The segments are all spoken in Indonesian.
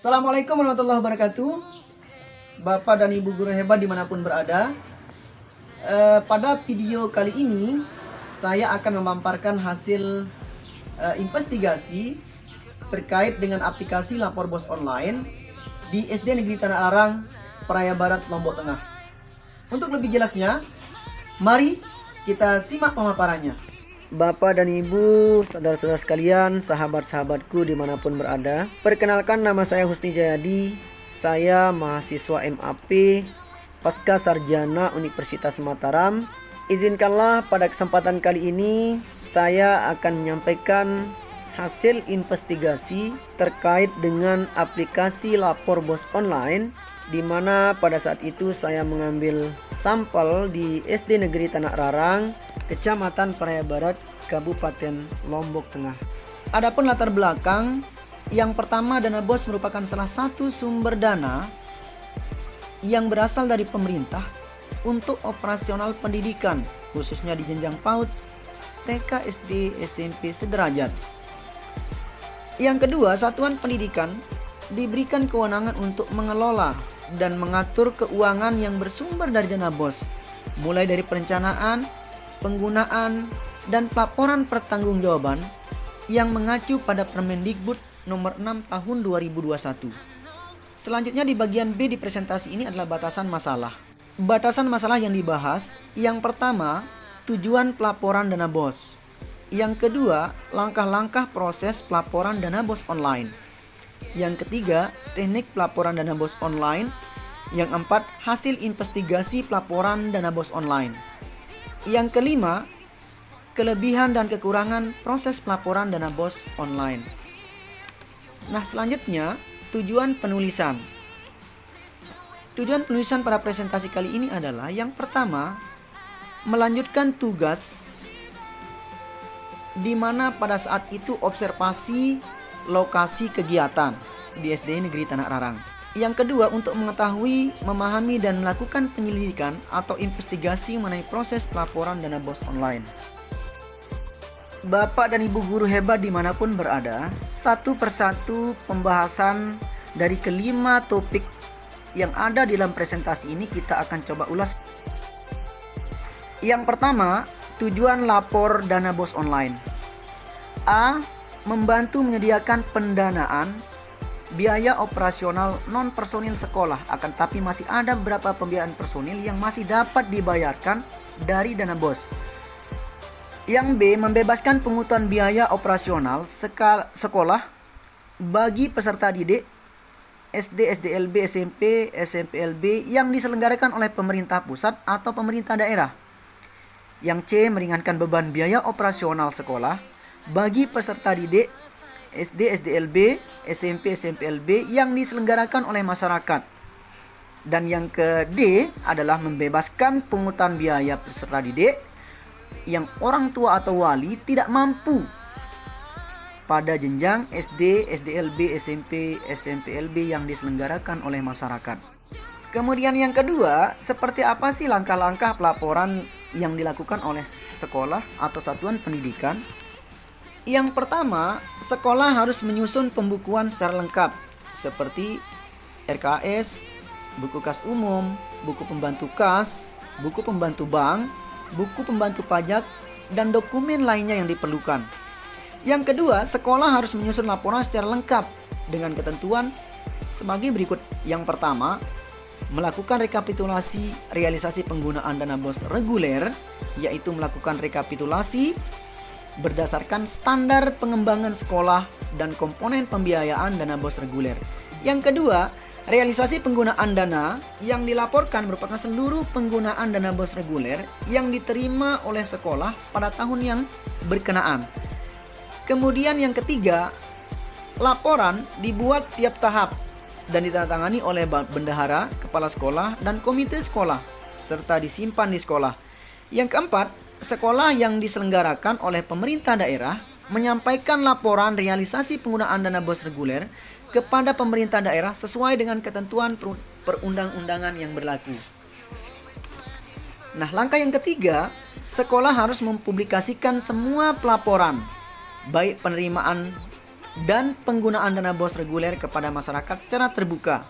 Assalamualaikum warahmatullahi wabarakatuh. Bapak dan Ibu guru hebat dimanapun berada. Pada video kali ini saya akan memaparkan hasil investigasi terkait dengan aplikasi lapor bos online di SD Negeri Tanah Arang, Praia Barat, Lombok Tengah. Untuk lebih jelasnya, mari kita simak pemaparannya. Bapak dan Ibu, saudara-saudara sekalian, sahabat-sahabatku dimanapun berada. Perkenalkan, nama saya Husni Jayadi. Saya mahasiswa MAP Pasca Sarjana Universitas Mataram. Izinkanlah pada kesempatan kali ini saya akan menyampaikan hasil investigasi terkait dengan aplikasi lapor bos online, di mana pada saat itu saya mengambil sampel di SD Negeri Tanah Arang, Kecamatan Praia Barat, Kabupaten Lombok Tengah. Adapun latar belakang, yang pertama, dana bos merupakan salah satu sumber dana yang berasal dari pemerintah untuk operasional pendidikan, khususnya di jenjang PAUD, TK, SD, SMP sederajat. Yang kedua, satuan pendidikan diberikan kewenangan untuk mengelola dan mengatur keuangan yang bersumber dari dana bos, mulai dari perencanaan, penggunaan, dan pelaporan pertanggungjawaban yang mengacu pada Permendikbud nomor 6 tahun 2021. Selanjutnya di bagian B di presentasi ini adalah batasan masalah. Batasan masalah yang dibahas, yang pertama, tujuan pelaporan dana bos. Yang kedua, langkah-langkah proses pelaporan dana bos online. Yang ketiga, teknik pelaporan dana bos online. Yang keempat, hasil investigasi pelaporan dana bos online. Yang kelima, kelebihan dan kekurangan proses pelaporan dana bos online. Nah, selanjutnya, tujuan penulisan. Tujuan penulisan pada presentasi kali ini adalah yang pertama, melanjutkan tugas di mana pada saat itu observasi lokasi kegiatan di SD Negeri Tanah Arang. Yang kedua, untuk mengetahui, memahami, dan melakukan penyelidikan atau investigasi mengenai proses pelaporan dana bos online. Bapak dan Ibu guru hebat dimanapun berada, satu persatu pembahasan dari kelima topik yang ada di dalam presentasi ini kita akan coba ulas. Yang pertama, tujuan lapor dana bos online. A. Membantu menyediakan pendanaan biaya operasional non-personil sekolah, akan tapi masih ada beberapa pembiayaan personil yang masih dapat dibayarkan dari dana bos. Yang B. Membebaskan pungutan biaya operasional sekolah bagi peserta didik SD, SDLB, SMP, SMPLB yang diselenggarakan oleh pemerintah pusat atau pemerintah daerah. Yang C. Meringankan beban biaya operasional sekolah bagi peserta didik SD, SDLB, SMP, SMPLB yang diselenggarakan oleh masyarakat. Dan yang ke D adalah membebaskan pungutan biaya peserta didik yang orang tua atau wali tidak mampu pada jenjang SD, SDLB, SMP, SMPLB yang diselenggarakan oleh masyarakat. Kemudian yang kedua, seperti apa sih langkah-langkah pelaporan yang dilakukan oleh sekolah atau satuan pendidikan? Yang pertama, sekolah harus menyusun pembukuan secara lengkap seperti RKS, buku kas umum, buku pembantu kas, buku pembantu bank, buku pembantu pajak, dan dokumen lainnya yang diperlukan. Yang kedua, sekolah harus menyusun laporan secara lengkap dengan ketentuan sebagai berikut. Yang pertama, melakukan rekapitulasi realisasi penggunaan dana bos reguler, yaitu melakukan rekapitulasi berdasarkan standar pengembangan sekolah dan komponen pembiayaan dana bos reguler. Yang kedua, realisasi penggunaan dana yang dilaporkan merupakan seluruh penggunaan dana bos reguler yang diterima oleh sekolah pada tahun yang berkenaan. Kemudian yang ketiga, laporan dibuat tiap tahap dan ditandatangani oleh bendahara, kepala sekolah, dan komite sekolah, serta disimpan di sekolah. Yang keempat, sekolah yang diselenggarakan oleh pemerintah daerah menyampaikan laporan realisasi penggunaan dana bos reguler kepada pemerintah daerah sesuai dengan ketentuan perundang-undangan yang berlaku. Nah, langkah yang ketiga, sekolah harus mempublikasikan semua pelaporan, baik penerimaan dan penggunaan dana BOS reguler kepada masyarakat secara terbuka.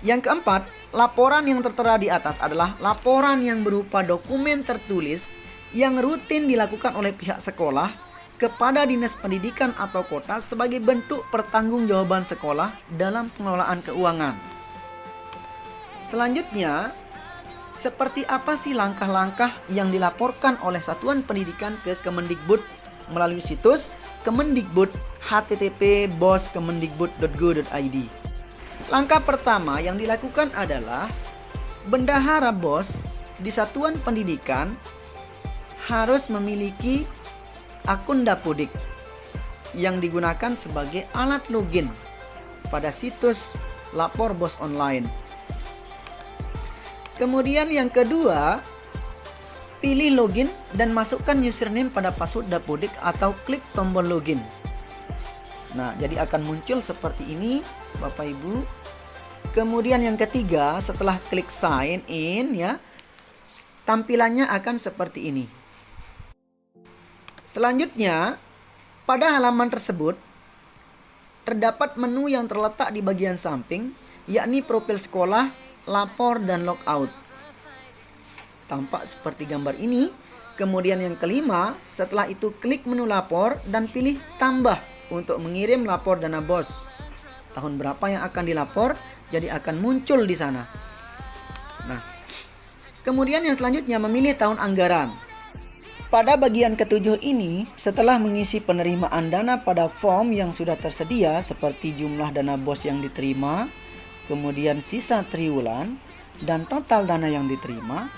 Yang keempat, laporan yang tertera di atas adalah laporan yang berupa dokumen tertulis yang rutin dilakukan oleh pihak sekolah kepada Dinas Pendidikan atau kota sebagai bentuk pertanggungjawaban sekolah dalam pengelolaan keuangan. Selanjutnya, seperti apa sih langkah-langkah yang dilaporkan oleh satuan pendidikan ke Kemendikbud melalui situs Kemendikbud http://bos.kemendikbud.go.id. Langkah pertama yang dilakukan adalah bendahara BOS di satuan pendidikan harus memiliki akun Dapodik yang digunakan sebagai alat login pada situs lapor BOS online. Kemudian yang kedua, pilih login dan masukkan username pada password Dapodik atau klik tombol login. Nah, jadi akan muncul seperti ini, Bapak Ibu. Kemudian yang ketiga, setelah klik sign in ya, tampilannya akan seperti ini. Selanjutnya, pada halaman tersebut terdapat menu yang terletak di bagian samping, yakni profil sekolah, lapor, dan logout. Tampak seperti gambar ini. Kemudian yang kelima, setelah itu klik menu lapor dan pilih tambah untuk mengirim lapor dana BOS. Tahun berapa yang akan dilapor, jadi akan muncul di sana. Nah, kemudian yang selanjutnya memilih tahun anggaran. Pada bagian ketujuh ini, setelah mengisi penerimaan dana pada form yang sudah tersedia seperti jumlah dana BOS yang diterima, kemudian sisa triwulan, dan total dana yang diterima,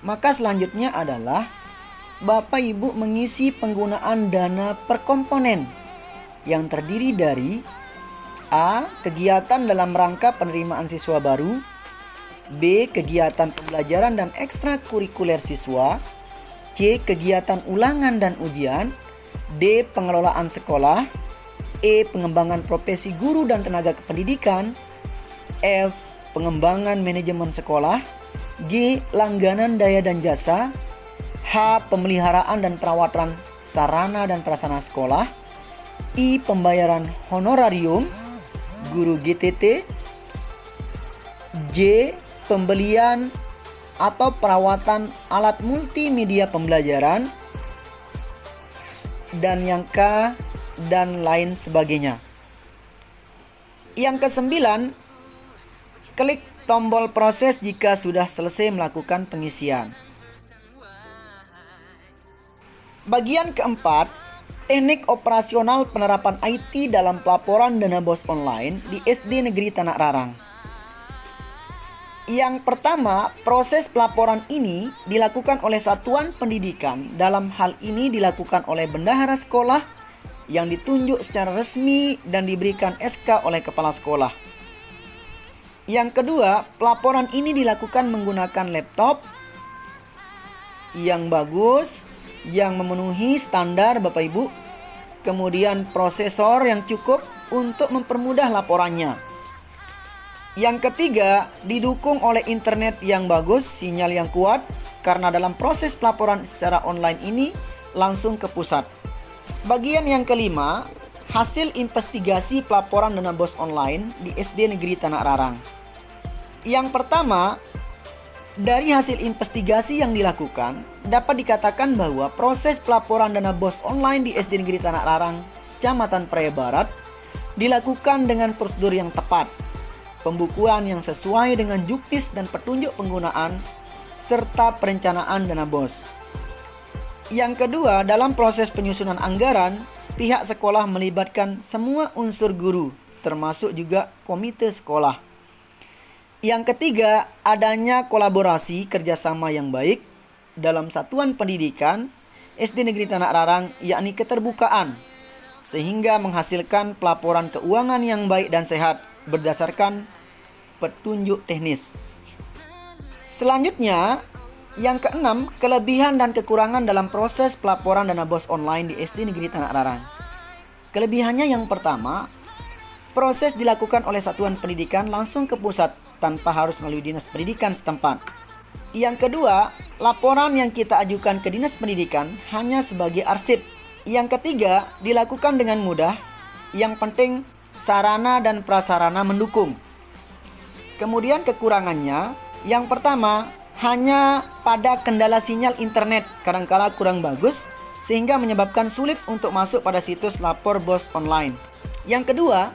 maka selanjutnya adalah Bapak Ibu mengisi penggunaan dana per komponen yang terdiri dari A. Kegiatan dalam rangka penerimaan siswa baru, B. Kegiatan pembelajaran dan ekstrakurikuler siswa, C. Kegiatan ulangan dan ujian, D. Pengelolaan sekolah, E. Pengembangan profesi guru dan tenaga kependidikan, F. Pengembangan manajemen sekolah, G. Langganan daya dan jasa, H. Pemeliharaan dan perawatan sarana dan prasarana sekolah, I. Pembayaran honorarium guru GTT, J. Pembelian atau perawatan alat multimedia pembelajaran, dan yang K, dan lain sebagainya. Yang kesembilan, klik tombol proses jika sudah selesai melakukan pengisian. Bagian keempat, teknik operasional penerapan IT dalam pelaporan dana BOS online di SD Negeri Tanak Rarang. Yang pertama, proses pelaporan ini dilakukan oleh satuan pendidikan. Dalam hal ini dilakukan oleh bendahara sekolah yang ditunjuk secara resmi dan diberikan SK oleh kepala sekolah. Yang kedua, pelaporan ini dilakukan menggunakan laptop yang bagus, yang memenuhi standar Bapak Ibu, kemudian prosesor yang cukup untuk mempermudah laporannya. Yang ketiga, didukung oleh internet yang bagus, sinyal yang kuat, karena dalam proses pelaporan secara online ini langsung ke pusat. Bagian yang kelima, hasil investigasi pelaporan dana BOS online di SD Negeri Tanak Rarang. Yang pertama, dari hasil investigasi yang dilakukan, dapat dikatakan bahwa proses pelaporan dana BOS online di SD Negeri Tanak Rarang, Kecamatan Praia Barat, dilakukan dengan prosedur yang tepat, pembukuan yang sesuai dengan juknis dan petunjuk penggunaan, serta perencanaan dana BOS. Yang kedua, dalam proses penyusunan anggaran, pihak sekolah melibatkan semua unsur guru, termasuk juga komite sekolah. Yang ketiga, adanya kolaborasi kerjasama yang baik dalam satuan pendidikan SD Negeri Tanak Rarang, yakni keterbukaan, sehingga menghasilkan pelaporan keuangan yang baik dan sehat berdasarkan petunjuk teknis. Selanjutnya, yang keenam, kelebihan dan kekurangan dalam proses pelaporan dana BOS online di SD Negeri Tanak Rarang. Kelebihannya yang pertama, proses dilakukan oleh satuan pendidikan langsung ke pusat tanpa harus melalui dinas pendidikan setempat. Yang kedua, laporan yang kita ajukan ke dinas pendidikan hanya sebagai arsip. Yang ketiga, dilakukan dengan mudah Yang penting sarana dan prasarana mendukung. Kemudian kekurangannya, yang pertama hanya pada kendala sinyal internet kadangkala kurang bagus sehingga menyebabkan sulit untuk masuk pada situs lapor BOS online. Yang kedua,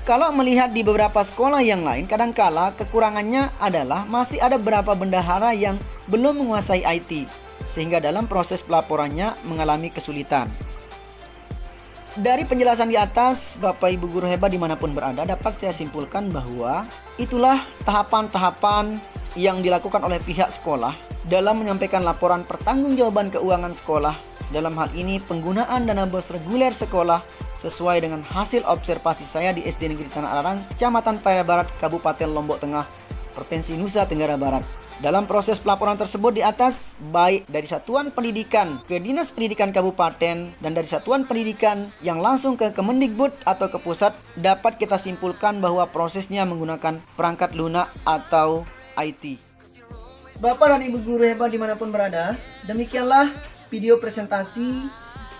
kalau melihat di beberapa sekolah yang lain, kadangkala kekurangannya adalah masih ada beberapa bendahara yang belum menguasai IT, sehingga dalam proses pelaporannya mengalami kesulitan. Dari penjelasan di atas, Bapak Ibu guru hebat dimanapun berada, dapat saya simpulkan bahwa itulah tahapan-tahapan yang dilakukan oleh pihak sekolah dalam menyampaikan laporan pertanggungjawaban keuangan sekolah. Dalam hal ini penggunaan dana BOS reguler sekolah sesuai dengan hasil observasi saya di SD Negeri Tanah Arang, Kecamatan Praia Barat, Kabupaten Lombok Tengah, Provinsi Nusa Tenggara Barat. Dalam proses pelaporan tersebut di atas, baik dari satuan pendidikan ke Dinas Pendidikan Kabupaten dan dari satuan pendidikan yang langsung ke Kemendikbud atau ke pusat, dapat kita simpulkan bahwa prosesnya menggunakan perangkat lunak atau IT. Bapak dan Ibu guru hebat dimanapun berada, demikianlah video presentasi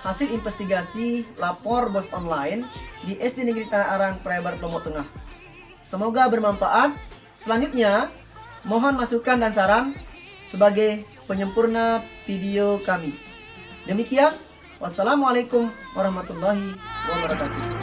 hasil investigasi lapor BOS online di SD Negeri Tanah Arang, Praia Barat, Lombok Tengah. Semoga bermanfaat. Selanjutnya, mohon masukan dan saran sebagai penyempurna video kami. Demikian, wassalamualaikum warahmatullahi wabarakatuh.